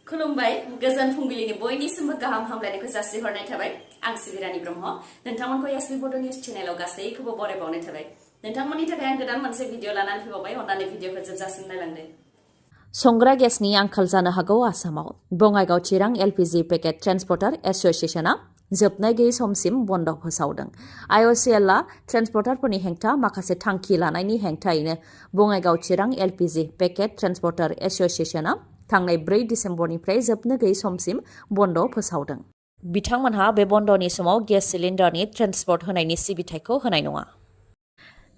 खुलुमबाय गोजोन फुंबिलिनि बयनिसिमबो गाहाम हामलायनायखौ जासिहरनाय थाबाय आं सिबिरानि ब्रह्म नोंथांमोनखौ एसबी बड' निउज चेनेलाव गासैखौबो बरायबावनाय थाबाय नोंथांमोननि थाखाय आं गोदान मोनसे भिडिअ लानानै फैबावबाय अन्नानै भिडिअखौ जोबजासिम नायलांदो संग्रा गेसनि आंखाल जानो हागौ आसामाव बङाइगाव चिरां एलपीजी पेकेट ट्रान्सपर्टार एसोसिएशनआ जोबनाय गैयै समसिम बन्द फोसावदों आईओसीएलआ ट्रान्सपर्टारफोरनि हेंथा माखासे थांखि लानायनि हेंथायैनो बङाइगाव चिरां एलपीजी पेकेट ट्रान्सपर्टार एसोसिएशनआ थांनाय 4 डिसेम्बरनिफ्राय जोबनो गैयै समसिम बन्द फोसावदों बिथांमोनहा बे बन्दनि समाव गेस सिलिन्डारनि ट्रान्सपर्ट होनायनि सिबिथायखौ होनाय नङा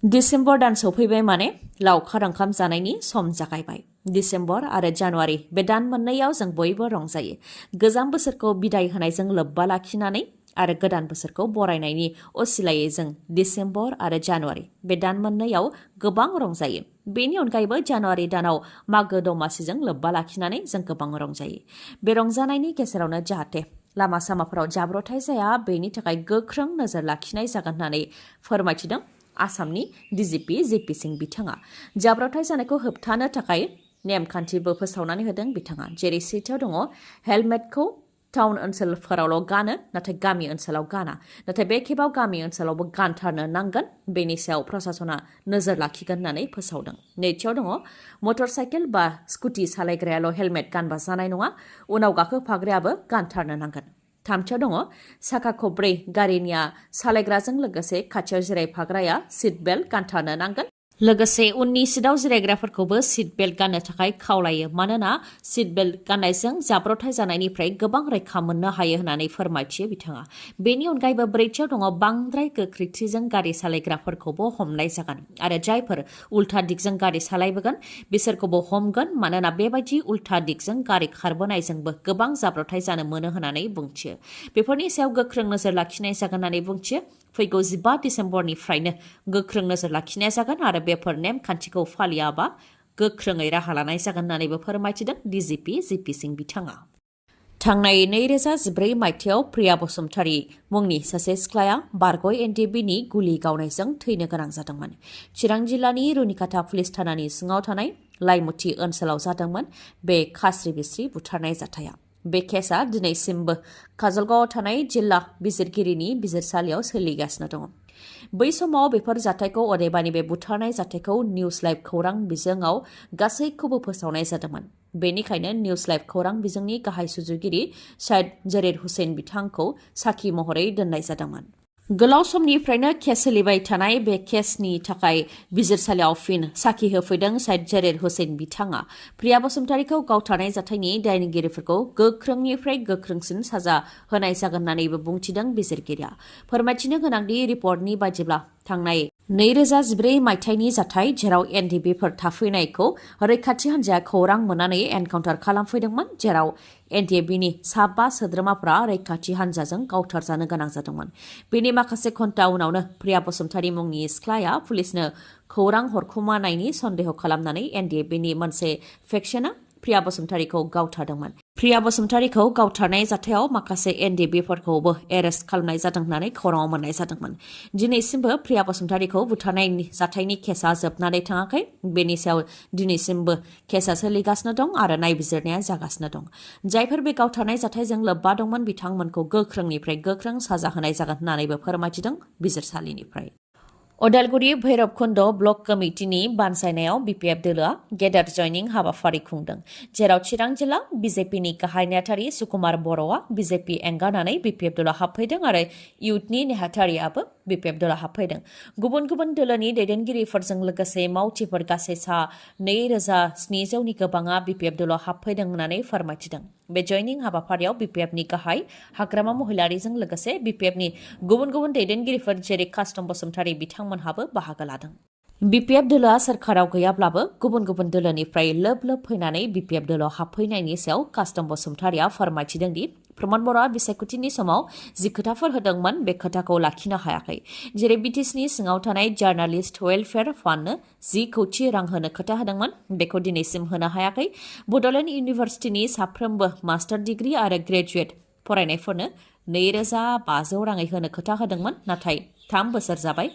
डिसेम्बर दान सौफैबाय माने लावखार ओंखाम जानायनि सम जागायबाय डिसेम्बर आरो जानुवारि बे दान मोननैयाव जों बयबो रंजायो गोजाम बोसोरखौ बिदाय होनायजों लोब्बा लाखिनानै आरो गोदान बोसोरखौ बरायनायनि असिलायै जों डिसेम्बर आरो जानुवारि बे दान मोननैयाव गोबां रंजायो बेनि अनगायैबो जानुवारि दानाव मागो दमासिजों लोब्बा लाखिनानै जों गोबां रंजायो बे रंजानायनि गेजेरावनो जाहाथे लामा सामाफोराव जाब्रथाय जाया बेनि थाखाय गोख्रों नोजोर लाखिनाय जागोन होननानै फोरमायथिदों आसामनि डीजीपी जेपी सिंह बिथाङा जाब्रथाय जानायखौ होबथानो थाखाय नेमखान्थिबो फोसावनानै होदों बिथाङा जेरै सेथियाव दङ हेलमेटखौ टाउन ओनसोलफोरावल' गानो नाथाय गामि ओनसोलाव गाना नाथाय बे खेबाव गामि ओनसोलावबो गानथारनो नांगोन बेनि सायाव प्रशासना नोजोर लाखिगोन होननानै फोसावदों नैथियाव दङ मटर साइकेल बा स्कुटि सालायग्रायाल' हेलमेट गानबा जानाय नङा उनाव गाखोफाग्रायाबो गानथारनो नांगोन थामथियाव दङ साखा खब्रै गारिनिया सालायग्राजों लोगोसे खाथियाव जिरायफाग्राया सिट बेल्ट गानथारनो नांगोन लोगोसे उननि सिटआव जिरायग्राफोरखौबो सिट बेल्ट गाननो थाखाय खावलायो मानोना सिट बेल्ट गाननायजों जाब्रथाय जानायनिफ्राय गोबां रैखा मोननो हायो होननानै फोरमायथियो बिथाङा बेनि अनगायैबो ब्रैथियाव दङ बांद्राय गोख्रैथिजों गारि सालायग्राफोरखौबो हमनाय जागोन आरो जायफोर उल्था दिगजों गारि सालायबोगोन बिसोरखौबो हमगोन मानोना बेबायदि उल्था दिगजों गारि खारबोनायजोंबो गोबां जाब्रथाय जानो मोनो होननानै बुंथियो बेफोरनि सायाव गोख्रों नोजोर लाखिनाय जागोन होननानै बुंथियो फैगौ 15 डिसेम्बरनिफ्रायनो गोख्रों नोजोर लाखिनाय जागोन आरो बेफोर नेमखान्थिखौ फालियाबा गोख्रोङै राहा लानाय जागोन होननानैबो फोरमायथिदों डीजीपी जेपी सिंह बिथाङा थांनाय 2014 मायथाइयाव प्रिया बसुमतारी मुंनि सासे सिख्लाया बारग' एनडिएबिनि गुलि गावनायजों थैनो गोनां जादोंमोन चिरां जिल्लानि रुनिकाटा पुलिस थानानि सिङाव थानाय लाइमुथि ओनसोलाव जादोंमोन बे खास्रि बिस्रि बुथारनाय जाथाया बे केसआ दिनैसिमबो काजलगावआव थानाय जिल्ला बिजिरगिरिनि बिजिरसालियाव सोलिगासिनो दङ बै समाव बेफोर जाथायखौ अदेबानि बे बुथारनाय जाथायखौ निउज लाइभ खौरां बिजोङाव गासैखौबो फोसावनाय जादोंमोन बेनिखायनो निउज लाइभ खौरां बिजोंनि गाहाय सुजुगिरि सैयद जरीर हुसैन बिथांखौ साखि महरै दोननाय जादोंमोन गोलाव समनिफ्रायनो केस सोलिबाय थानाय बे केसनि थाखाय बिजिरसालियाव फिन साखि होफैदों सैयद जरीर हुसैन बिथाङा प्रिया बसुमतारीखौ गावथारनाय जाथायनि दायनिगिरिफोरखौ गोख्रोंनिफ्राय गोख्रोंसिन साजा होनाय जागोन होननानैबो बुंथिदों बिजिरगिरिया फोरमायथिनो गोनांदि रिपर्टनि बायदिब्ला थांनाय 2014 मायथाइनि जाथाय जेराव एनडिएबिफोर थाफैनायखौ रैखाथि हान्जाया खौरां मोननानै एनकाउन्टार खालामफैदोंमोन जेराव एनडिएबिनि 5 सोद्रोमाफोरा रैखाथि हान्जाजों गावथारजानो गोनां जादोंमोन बेनि माखासे घन्टा उनावनो प्रिया बसुमतारी मुंनि सिख्लाया पुलिसनो खौरां हरखुमानायनि सन्देह खालामनानै एनडिएबिनि मोनसे फेक्सनआ प्रिया बसुमतारीखौ गावथारदोंमन प्रिया बसुमतारीखौ गावथारनाय जाथायाव माखासे एनडिएबिफोरखौबो एरेस्ट खालामनाय जादों होननानै खौराङाव मोननाय जादोंमोन दिनैसिमबो प्रिया बसुमतारीखौ बुथारनाय जाथायनि केसआ जोबनानै थाङाखै बेनि सायाव दिनैसिमबो केसआ सोलिगासिनो दं आरो नायबिजिरनाया जागासिनो दं जायफोर बे गावथारनाय जाथायजों लोब्बा दंमोन बिथांमोनखौ गोख्रोंनिफ्राय गोख्रों साजा होनाय जागोन होननानैबो फोरमायथिदों बिजिरसालिनिफ्राय अदालगुरि भैरबकुन्द ब्लक कमिटिनि बानजायनायाव बीपीएफ दोलोआ गेदेर जयनिं हाबाफारि खुंदों जेराव चिरां जिल्ला बीजेपीनि गाहाय नेहाथारि सुकुमार बर'आ बीजेपी एंगारनानै बीपीएफ दोलोआव हाबफैदों आरो इउथनि नेहाथारियाबो बीपीएफ दोलोआव हाबफैदों गुबुन गुबुन दोलोनि दैदेनगिरिफोरजों लोगोसे मावथिफोर गासै सा 2700नि गोबाङा बीपीएफ दोलोआव हाबफैदों होननानै फोरमायथिदों बे जयनिं हाबाफारियाव बीपीएफनि गाहाय हाग्रामा महिलारिजों लोगोसे बीपीएफनि गुबुन गुबुन दैदेनगिरिफोर जेरै कास्टम बसुमतारी बिथांमोनहाबो बाहागो लादों बीपीएफ दोलोआ सरकाराव गैयाब्लाबो गुबुन गुबुन दोलोनिफ्राय लोब लोब फैनानै बीपीएफ दोलोआव हाबफैनायनि सायाव कास्टम बसुमतारीया फोरमायथिदों दि प्रमद बर'आ बिसायख'थिनि समाव जि खोथाफोर होदोंमोन बे खोथाखौ लाखिनो हायाखै जेरै बिटिसिनि सिङाव थानाय जार्नालिस्ट वेलफेयार फान्डनो 10 कोटि रां होनो खोथा होदोंमोन बेखौ दिनैसिम होनो हायाखै बड'लेण्ड इउनिभार्सिटिनि साफ्रोमबो मास्टार डिग्री आरो ग्रेजुवेट फरायनायफोरनो 2500 राङै होनो खोथा होदोंमोन नाथाय 3 बोसोर जाबाय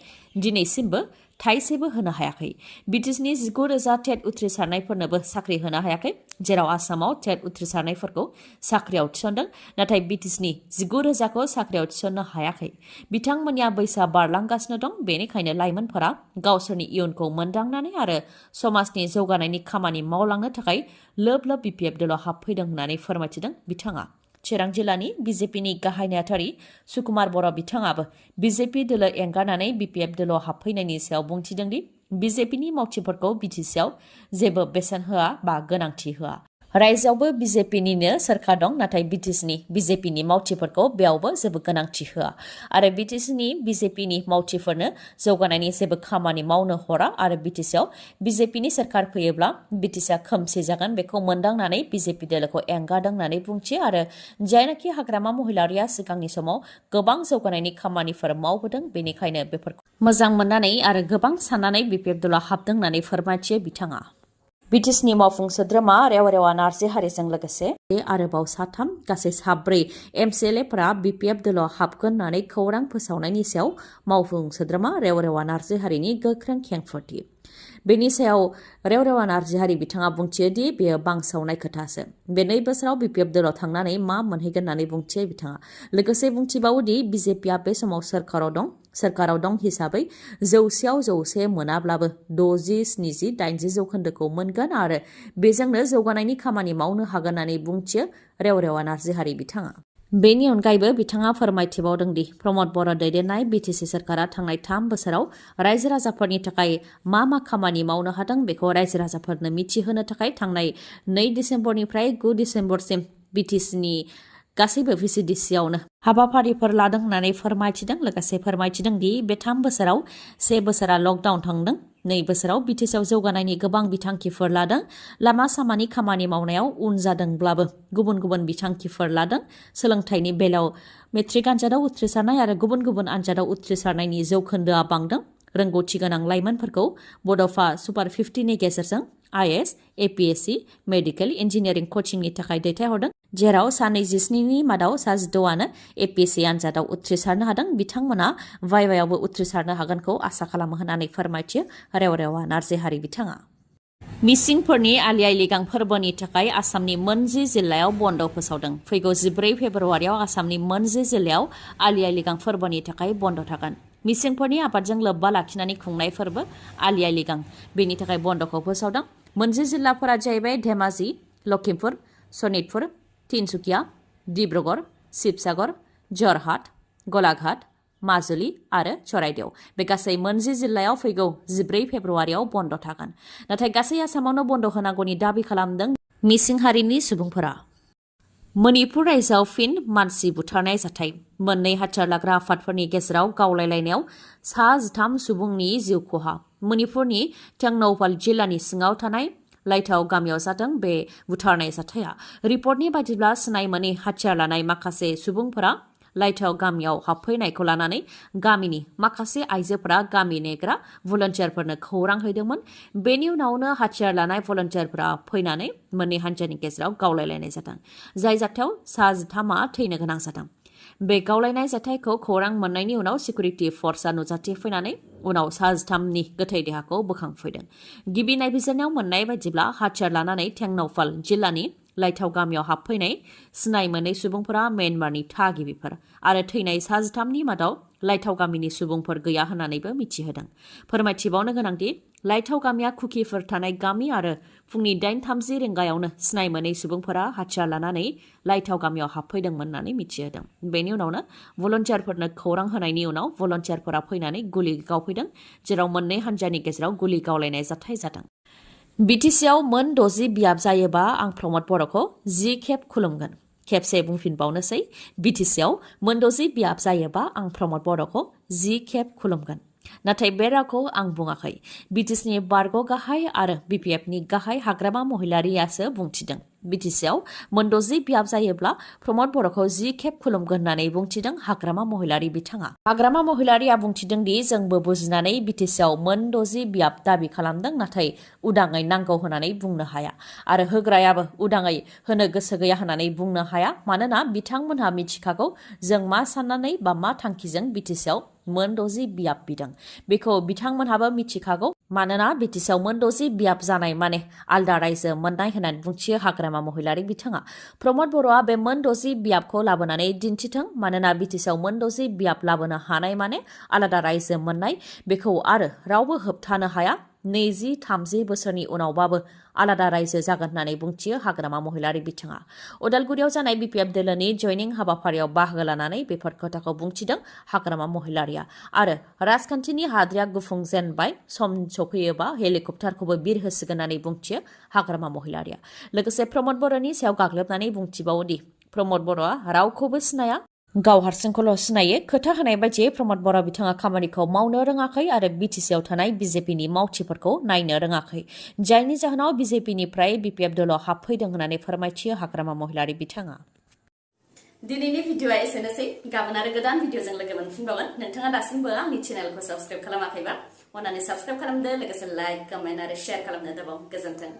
दिनैसिमबो थाइसेबो होनो हायाखै। BTSनि 19,000 टेट उथ्रिसारनायफोरनोबो साख्रि होनो हायाखै, जेराव आसामाव टेट उथ्रिसारनायफोरखौ साख्रियाव थिसनदों, नाथाय BTSनि 19,000खौ साख्रियाव थिसननो हायाखै। बिथांमोननिया बैसोआ बारलांगासिनो दं, बेनिखायनो लाइमोनफोरा गावसोरनि इयुनखौ मोनदांनानै आरो समाजनि जौगानायनि खामानि मावलांनो थाखाय लोब लोब BPF दोलाव हाबफैदों होननानै फोरमायथिदों बिथाङा। चिरां जिल्लानि BJPनि गाहाय नेहाथारि सुकुमार बर' बिथाङाबो BJP दोलो एंगारनानै BPF दोलाव हाबफैनायनि सायाव बुंथिदों दि BJPनि मावथिफोरखौ BTCआव जेबो बेसेन होआ बा गोनांथि होआ। रायजोआवबो BJPनिनो सोरखार दं, नाथाय BJPनि मावथिफोरखौ बेयावबो जेबो गोनांथि होआ आरो BJPनि मावथिफोरनो जौगानायनि जेबो खामानि मावनो हरा आरो BTCआव BJPनि सोरखार फैयोब्ला BTCआ खोमसि जागोन बेखौ मोनदांनानै BJP दोलोखौ एंगारदों होननानै बुंथियो आरो जायनाखि हाग्रामा महिलारिया सिगांनि समाव गोबां जौगानायनि खामानिफोर मावबोदों, बेनिखायनो बेफोरखौ मोजां मोननानै आरो गोबां साननानै BPF दोलाव हाबदों होननानै फोरमायथियो बिथाङा। BTSनि मावफुं सोद्रोमा रेवरेवा नार्जिहारिजों लोगोसे आरोबाव साथाम गासै 4 MCLAफोरा BPF दोलाव हाबगोन होननानै खौरां फोसावनायनि सायाव मावफुं सोद्रोमा रेवरेवा नार्जिहारिनि गोख्रों खेंफोरथि। बेनि सायाव रेवरेवा नार्जिहारि बिथाङा बुंथियो दि बेयो बांसावनाय खोथासो। बे 2 बोसोराव BPF दोलाव थांनानै मा मोनहैगोन होननानै बुंथियो बिथाङा। लोगोसे बुंथिबावो दि BJPआ बे समाव सोरखाराव दं हिसाबै 100आव 100 मोनाब्लाबो 60, 70, 80 जौखोन्दोखौ मोनगोन आरो बेजोंनो जौगानायनि खामानि मावनो हागोन होननानै बुंथियो रेवरेवा नार्जिहारि बिथाङा। बेनि अनगायैबो बिथाङा फोरमायथिबावदों दि प्रमद बर' दैदेननाय BTC सोरखारा थांनाय 3 बोसोराव रायजो राजाफोरनि थाखाय मा खामानि मावनो हादों बेखौ रायजो राजाफोरनो मिथिहोनो थाखाय थांनाय 2 डिसेम्बरनिफ्राय 9 डिसेम्बरसिम BTCनि गासैबो VCDCआवनो हाबाफारिफोर लादों होननानै फोरमायथिदों। लोगोसे फोरमायथिदों दि बे 3 बोसोराव 1 बोसोरा लकडाउन थांदों, 2 बोसोराव BTCआव जौगानायनि गोबां बिथांखिफोर लादों, लामा सामानि खामानि मावनायाव उन जादोंब्लाबो गुबुन गुबुन बिथांखिफोर लादों, सोलोंथाइनि बेलायाव मेट्रिक आनजादाव उथ्रिसारनाय आरो गुबुन गुबुन आनजादाव उथ्रिसारनायनि जौखोन्दोआ बांदों, रोंगौथि गोनां लाइमोनफोरखौ बड'फा सुपार 50नि गेजेरजों IAS, APSC, मेडिकेल, इन्जिनियारिं कचिंनि थाखाय दैथायहरदों, जेराव सा 27नि मादाव सा 16आनो APSC आनजादाव उथ्रिसारनो हादों। बिथांमोना भाइभायावबो उथ्रिसारनो हागोनखौ आसा खालामो होननानै फोरमायथियो रेवरेवा नार्जिहारि बिथाङा। मिसिंफोरनि आलि आइ लिगां फोरबोनि थाखाय आसामनि 19 जिल्लायाव बन्द फोसावदों। फैगौ 14 फेब्रुआरियाव आसामनि 19 जिल्लायाव आलि आइ लिगां फोरबोनि थाखाय बन्द थागोन। मिसिंफोरनि आबादजों लोब्बा लाखिनानै खुंनाय फोरबो आलि आइ लिगां, बेनि थाखाय बन्दखौ फोसावदों। 19 जिल्लाफोरा जाहैबाय धेमाजि, लखिमपुर, सनितपुर, तिनसुकिया, डिब्रुगड़, शिबसागर, जरहाट, गलाघाट, माजुलि आरो चराइदेव। बे गासै 19 जिल्लायाव फैगौ 14 फेब्रुआरियाव बन्द थागोन। नाथाय गासै आसामावनो बन्द होनांगौनि दाबि खालामदों मिसिं हारिनि सुबुंफोरा। मणिपुर रायजोआव फिन मानसि बुथारनाय जाथाय। मोननै हाथियार लाग्रा आफादफोरनि गेजेराव गावलायलायनायाव सा 13 सुबुंनि जिउ खहा। मणिपुरनि टेंनौपाल जिल्लानि सिङाव थानाय लाइथाव गामियाव जादों बे बुथारनाय जाथाया। रिपर्टनि बायदिब्ला सिनाय मोनै हाथियार लानाय माखासे सुबुंफोरा लाइथाव गामियाव हाबफैनायखौ लानानै गामिनि माखासे आइजोफोरा गामि नेग्रा भलन्टियारफोरनो खौरां हैदोंमोन। बेनि उनावनो हाथियार लानाय भलन्टियारफोरा फैनानै मोननै हान्जानि गेजेराव गावलायलायनाय जादों, जाय जाथायाव सा 13आ थैनो गोनां जादों। बे गावलायनाय जाथायखौ खौरां मोननायनि उनाव सिकिउरिटि फर्सआ नुजाथिफैनानै उनाव सा 13नि गोथै देहाखौ बोखांफैदों। गिबि नायबिजिरनायाव मोननाय बायदिब्ला हाथियार लानानै टेंनौपाल जिल्लानि लाइथाव गामियाव हाबफैनाय सिनाय मोनै सुबुंफोरा म्यानमारनि थागिबिफोर आरो थैनाय सा 13नि मादाव लाइथाव गामिनि सुबुंफोर गैया होननानैबो मिथिहोदों। फोरमायथिबावनो गोनांदि लाइथाव गामिया कुकिफोर थानाय गामि आरो फुंनि 8:30 रिंगायावनो सिनाय मोनै सुबुंफोरा हाथियार लानानै लाइथाव गामियाव हाबफैदोंमोन होननानै मिथिहोदों। बेनि उनावनो भलन्टियारफोरनो खौरां होनायनि उनाव भलन्टियारफोरा फैनानै गुलि गावफैदों, जेराव मोननै हान्जानि गेजेराव गुलि गावलायनाय जाथाय जादों। BTCआव मोन 60 बियाब जायोबा आं प्रमद बर'खौ 10 खेब खुलुमगोन। खेबसे बुंफिनबावनोसै, BTCआव मोन 60 बियाब जायोबा आं प्रमद बर'खौ 10 खेब खुलुमगोन। नाथाय बे रावखौ आं बुङाखै, BTCनि बारग' गाहाय आरो BPFनि गाहाय हाग्रामा महिलारियासो बुंथिदों। बिटिसिआव मोनद'जि बियाब जायोब्ला प्रमद बर'खौ 10 खेब खुलुमगोन होननानै बुंथिदों हाग्रामा महिलारि बिथाङा। हाग्रामा महिलारिया बुंथिदों दि जोंबो बुजिनानै बिटिसिआव मोनद'जि बियाब दाबि खालामदों, नाथाय उदाङै नांगौ होननानै बुंनो हाया आरो होग्रायाबो उदाङै होनो गोसो गैया होननानै बुंनो हाया, मानोना बिथांमोनहा मिथिखागौ जों मा साननानै बा मा थांखिजों बिटिसिआव मोनद'जि बियाब बिदों। बेखौ बिथांमोनहाबो मिथिखागौ, मानोना बिटिसिआव मोनद'जि बियाब जानाय माने आलदा रायजो मोननाय होननानै बुंथियो हाग्रामा महिलारि बिथाङा। प्रमद बर'आ बे मोनद'जि बियाबखौ लाबोनानै दिन्थिथों, मानोना बिटिसिआव मोनद'जि बियाब लाबोनो हानाय माने आलादा रायजो मोननाय, बेखौ आरो रावबो होबथानो हाया। 20-30 बोसोरनि उनावबाबो आलादा रायजो जागोन होननानै बुंथियो हाग्रामा महिलारि बिथाङा। उदालगुरियाव जानाय बिपिएफ दोलोनि जयनिं हाबाफारियाव बाहागो लानानै बेफोर खोथाखौ बुंथिदों हाग्रामा महिलारिया आरो राजखान्थिनि हाद्रिया गुफुंजेनबाय, सम सफैयोबा हेलिकप्टारखौबो बिरहोसिगोन होननानै बुंथियो हाग्रामा महिलारिया। लोगोसे प्रमद बर'नि सायाव गाग्लोबनानै बुंथिबावोदि प्रमद बर'आ रावखौबो सिनाया, गाव हारसिंखौल' सिनायो। खोथा होनाय बायदियै प्रमद बर' बिथाङा खामानिखौ मावनो रोङाखै आरो बिटिसिआव थानाय बिजेपिनि मावथिफोरखौ नायनो रोङाखै, जायनि जाहोनाव बिजेपिनिफ्राय बिपिएफ दोलोआव हाबफैदों होननानै फोरमायथियो हाग्रामा महिलारि बिथाङा। दिनैनि भिडिअआ एसेनोसै। गाबोन आरो गोदान भिडिअजों लोगो मोनफिनबावगोन। नोंथाङा दासिमबो आंनि चेनेलखौ साबस्क्राइब खालामाखैबा अन्नानै साबस्क्राइब खालामदो, लोगोसे लाइक, कमेन्ट आरो शेयार खालामनो दाबाव। गोजोन्थों।